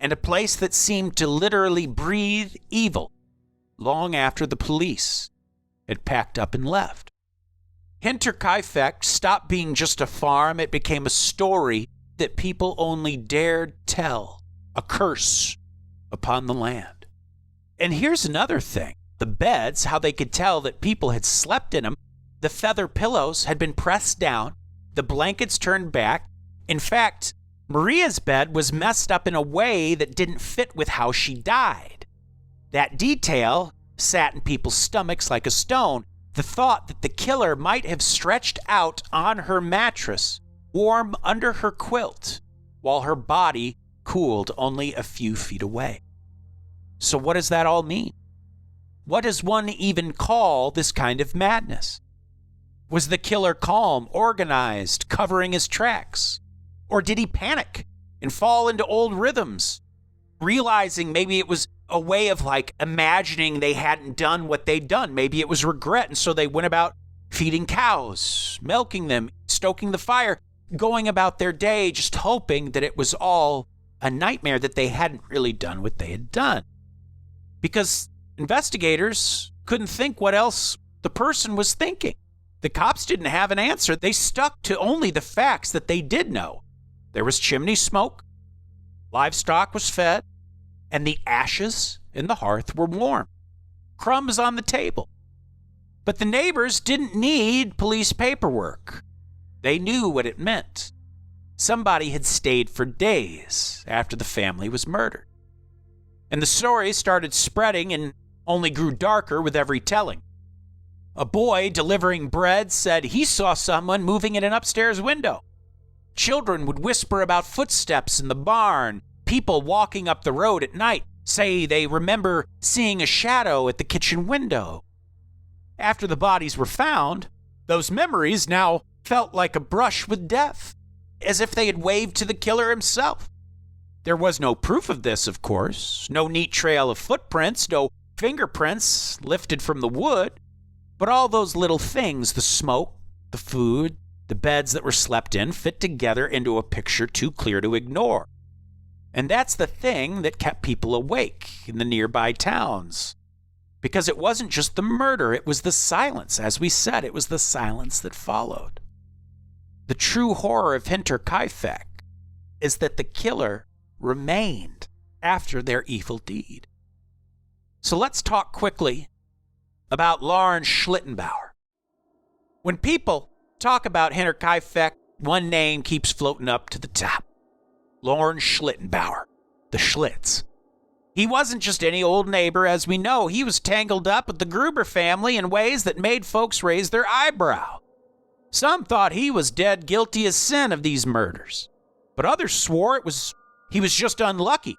and a place that seemed to literally breathe evil long after the police had packed up and left. Hinterkaifeck stopped being just a farm. It became a story that people only dared tell, a curse upon the land. And here's another thing. The beds, how they could tell that people had slept in them. The feather pillows had been pressed down, the blankets turned back. In fact, Maria's bed was messed up in a way that didn't fit with how she died. That detail sat in people's stomachs like a stone. The thought that the killer might have stretched out on her mattress, warm under her quilt, while her body cooled only a few feet away. So what does that all mean? What does one even call this kind of madness? Was the killer calm, organized, covering his tracks? Or did he panic and fall into old rhythms, realizing maybe it was a way of imagining they hadn't done what they'd done? Maybe it was regret, and so they went about feeding cows, milking them, stoking the fire, going about their day just hoping that it was all a nightmare, that they hadn't really done what they had done. Because investigators couldn't think what else the person was thinking. The cops didn't have an answer. They stuck to only the facts that they did know. There was chimney smoke, livestock was fed, and the ashes in the hearth were warm. Crumbs on the table. But the neighbors didn't need police paperwork. They knew what it meant. Somebody had stayed for days after the family was murdered. And the story started spreading and only grew darker with every telling. A boy delivering bread said he saw someone moving in an upstairs window. Children would whisper about footsteps in the barn. People walking up the road at night say they remember seeing a shadow at the kitchen window. After the bodies were found, those memories now felt like a brush with death, as if they had waved to the killer himself. There was no proof of this, of course, no neat trail of footprints, no fingerprints lifted from the wood, but all those little things, the smoke, the food, the beds that were slept in, fit together into a picture too clear to ignore. And that's the thing that kept people awake in the nearby towns. Because it wasn't just the murder, it was the silence. As we said, it was the silence that followed. The true horror of Hinterkaifeck is that the killer remained after their evil deed. So let's talk quickly about Lauren Schlittenbauer. When people talk about Hinterkaifeck, one name keeps floating up to the top. Lauren Schlittenbauer, the Schlitz. He wasn't just any old neighbor, as we know. He was tangled up with the Gruber family in ways that made folks raise their eyebrow. Some thought he was dead guilty as sin of these murders, but others swore he was just unlucky,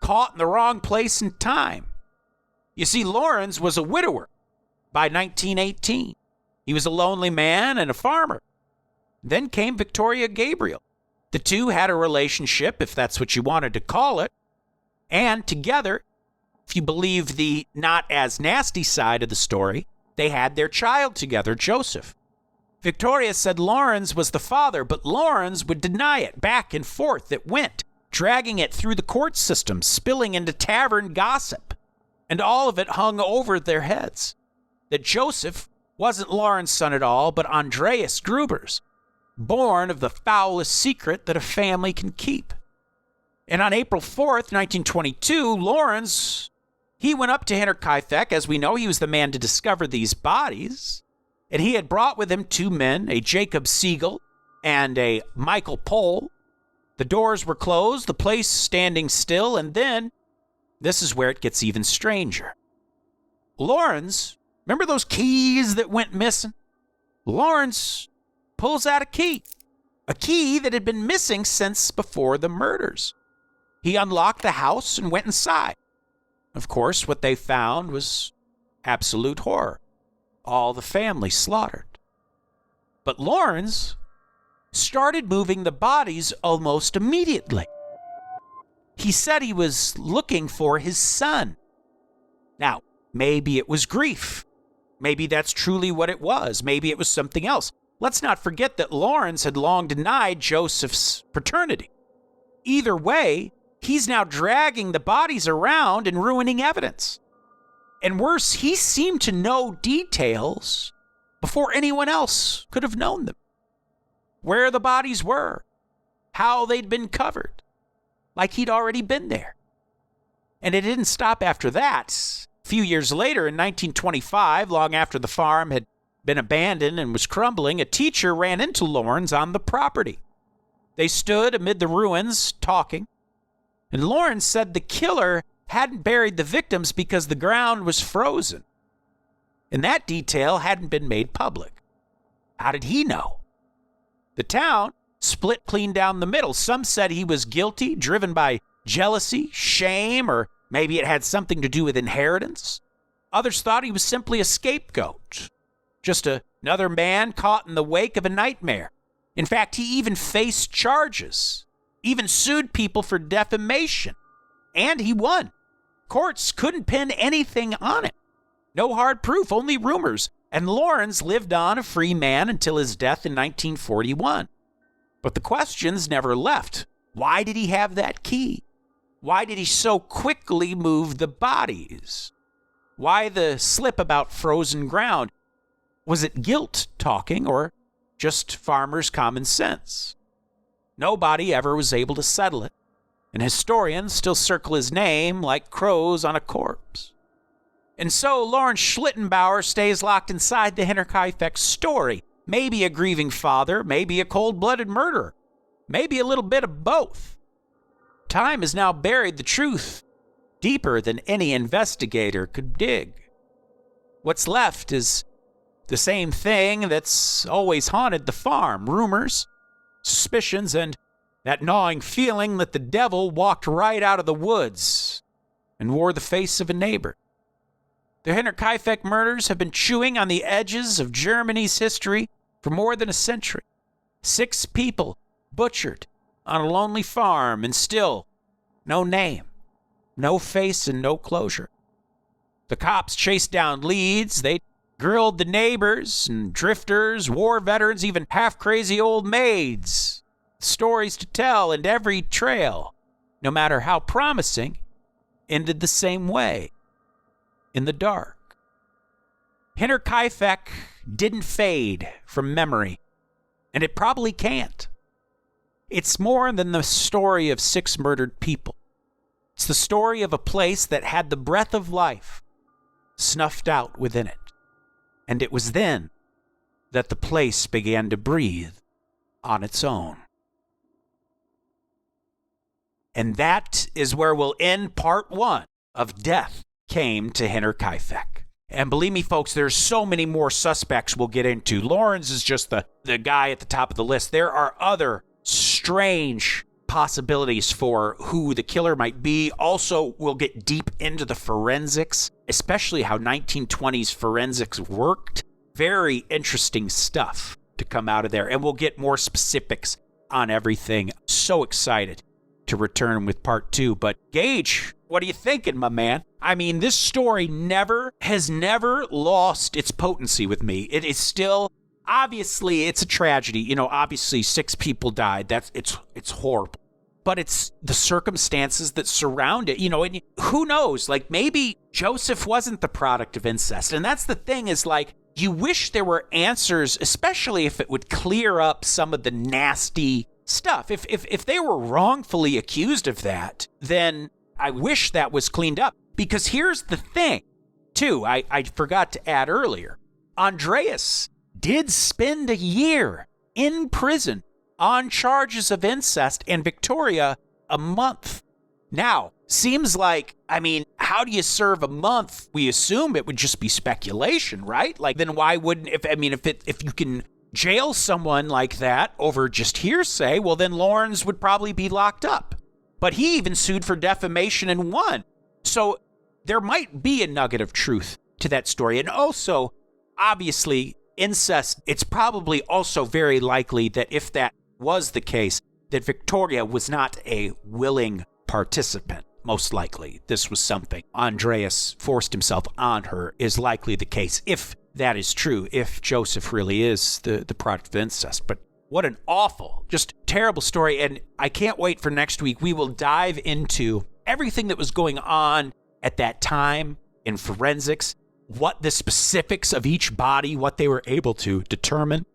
caught in the wrong place and time. You see, Lawrence was a widower by 1918. He was a lonely man and a farmer. Then came Victoria Gabriel. The two had a relationship, if that's what you wanted to call it, and together, if you believe the not as nasty side of the story, they had their child together, Joseph. Victoria said Lawrence was the father, but Lawrence would deny it. Back and forth it went, dragging it through the court system, spilling into tavern gossip, and all of it hung over their heads. That Joseph wasn't Lawrence's son at all, but Andreas Gruber's, born of the foulest secret that a family can keep. And on April 4th, 1922, Lawrence, he went up to Hinterkaifeck. As we know, he was the man to discover these bodies. And he had brought with him two men, a Jacob Siegel and a Michael Pohl. The doors were closed, the place standing still, and then, this is where it gets even stranger. Lawrence, remember those keys that went missing? Lawrence pulls out a key that had been missing since before the murders. He unlocked the house and went inside. Of course, what they found was absolute horror. All the family slaughtered. But Lawrence started moving the bodies almost immediately. He said he was looking for his son. Now, maybe it was grief. Maybe that's truly what it was. Maybe it was something else. Let's not forget that Lawrence had long denied Joseph's paternity. Either way, he's now dragging the bodies around and ruining evidence. And worse, he seemed to know details before anyone else could have known them. Where the bodies were, how they'd been covered, like he'd already been there. And it didn't stop after that. A few years later, in 1925, long after the farm had been abandoned and was crumbling, a teacher ran into Lawrence on the property. They stood amid the ruins, talking, and Lawrence said the killer hadn't buried the victims because the ground was frozen. And that detail hadn't been made public. How did he know? The town split clean down the middle. Some said he was guilty, driven by jealousy, shame, or maybe it had something to do with inheritance. Others thought he was simply a scapegoat, just another man caught in the wake of a nightmare. In fact, he even faced charges, even sued people for defamation, and he won. Courts couldn't pin anything on it. No hard proof, only rumors. And Lawrence lived on a free man until his death in 1941. But the questions never left. Why did he have that key? Why did he so quickly move the bodies? Why the slip about frozen ground? Was it guilt talking or just farmers' common sense? Nobody ever was able to settle it, and historians still circle his name like crows on a corpse. And so Lawrence Schlittenbauer stays locked inside the Hinterkaifeck story. Maybe a grieving father, maybe a cold-blooded murderer, maybe a little bit of both. Time has now buried the truth deeper than any investigator could dig. What's left is the same thing that's always haunted the farm: rumors, suspicions, and that gnawing feeling that the devil walked right out of the woods and wore the face of a neighbor. The Hinterkaifeck murders have been chewing on the edges of Germany's history for more than a century. 6 people butchered on a lonely farm, and still no name, no face, and no closure. The cops chased down leads. They grilled the neighbors and drifters, war veterans, even half-crazy old maids. Stories to tell, and every trail, no matter how promising, ended the same way. In the dark. Hinterkaifeck didn't fade from memory, and it probably can't. It's more than the story of 6 murdered people. It's the story of a place that had the breath of life snuffed out within it. And it was then that the place began to breathe on its own. And that is where we'll end part 1 of death came to Hinterkaifeck. And believe me, folks, there's so many more suspects we'll get into. Lawrence is just the guy at the top of the list. There are other strange possibilities for who the killer might be. Also, we'll get deep into the forensics, especially how 1920s forensics worked. Very interesting stuff to come out of there. And we'll get more specifics on everything. So excited to return with part 2. But Gage, what are you thinking, my man? I mean, this story has never lost its potency with me. It is still, obviously, it's a tragedy. You know, obviously 6 people died. It's horrible. But it's the circumstances that surround it, you know, and who knows, like maybe Joseph wasn't the product of incest. And that's the thing is like, you wish there were answers, especially if it would clear up some of the nasty stuff. If they were wrongfully accused of that, then I wish that was cleaned up. Because here's the thing, too, I forgot to add earlier. Andreas did spend a year in prison on charges of incest, and Victoria a month. Now, seems like, I mean, how do you serve a month? We assume it would just be speculation, right? Like, then why wouldn't, if you can jail someone like that over just hearsay, well, then Lawrence would probably be locked up. But he even sued for defamation and won. So there might be a nugget of truth to that story. And also, obviously, incest, it's probably also very likely that if that was the case, that Victoria was not a willing participant. Most likely, this was something Andreas forced himself on her, is likely the case, if that is true, if Joseph really is the product of incest. But what an awful, just terrible story. And I can't wait for next week. We will dive into everything that was going on at that time in forensics, what the specifics of each body, what they were able to determine.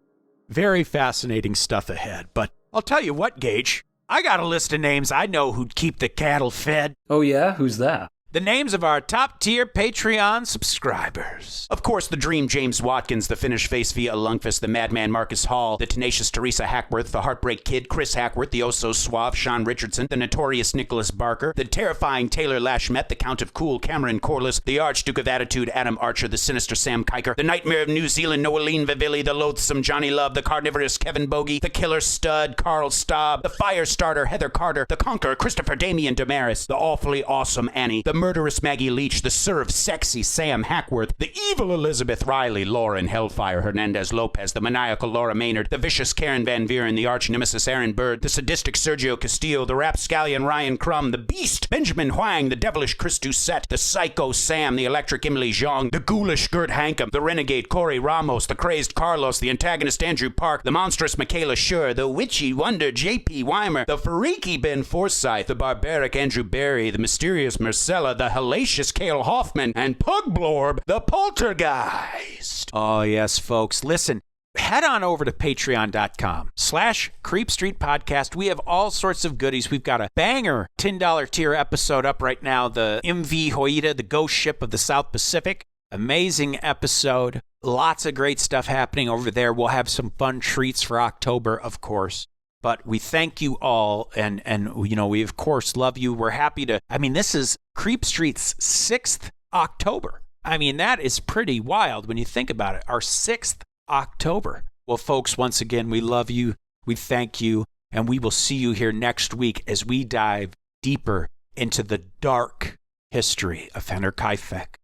Very fascinating stuff ahead. But I'll tell you what, Gage, I got a list of names I know who'd keep the cattle fed. Oh yeah? Who's that? The names of our top-tier Patreon subscribers. Of course, the Dream James Watkins, the Finnish Face via Lundqvist, the Madman Marcus Hall, the Tenacious Teresa Hackworth, the Heartbreak Kid Chris Hackworth, the oh-so-suave Sean Richardson, the Notorious Nicholas Barker, the Terrifying Taylor Lashmet, the Count of Cool Cameron Corliss, the Archduke of Attitude Adam Archer, the Sinister Sam Kiker, the Nightmare of New Zealand Noeline Vivilli, the Loathsome Johnny Love, the Carnivorous Kevin Bogey, the Killer Stud Carl Staub, the Firestarter Heather Carter, the Conqueror Christopher Damian Damaris, the Awfully Awesome Annie, the Murderous Maggie Leach, the Serve Sexy Sam Hackworth, the Evil Elizabeth Riley, Lauren Hellfire Hernandez Lopez, the Maniacal Laura Maynard, the Vicious Karen Van Vieren, the Arch Nemesis Aaron Bird, the Sadistic Sergio Castillo, the Rapscallion Ryan Crum, the Beast Benjamin Huang, the Devilish Chris Doucette, the Psycho Sam, the Electric Emily Zhang, the Ghoulish Gert Hankum, the Renegade Corey Ramos, the Crazed Carlos, the Antagonist Andrew Park, the Monstrous Michaela Schur, the Witchy Wonder J.P. Weimer, the Freaky Ben Forsyth, the Barbaric Andrew Barry, the Mysterious Marcella, the Hellacious Cale Hoffman, and Pugblorb, the Poltergeist. Oh, yes, folks. Listen, head on over to patreon.com/Creep Street Podcast. We have all sorts of goodies. We've got a banger $10 tier episode up right now, the MV Hoida, the ghost ship of the South Pacific. Amazing episode. Lots of great stuff happening over there. We'll have some fun treats for October, of course. But we thank you all, and you know, we of course love you. We're happy to, I mean, this is Creep Street's 6th October. I mean, that is pretty wild when you think about it. Our 6th October. Well, folks, once again, we love you. We thank you, and we will see you here next week as we dive deeper into the dark history of Hinterkaifeck.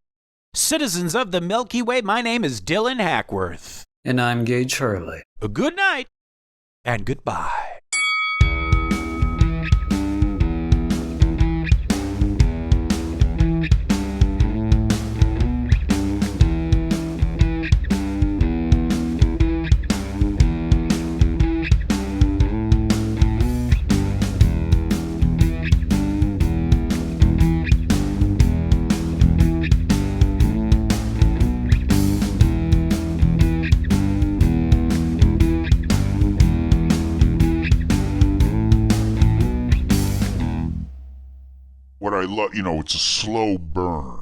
Citizens of the Milky Way, my name is Dylan Hackworth. And I'm Gage Hurley. Good night and goodbye. What I love, you know, it's a slow burn.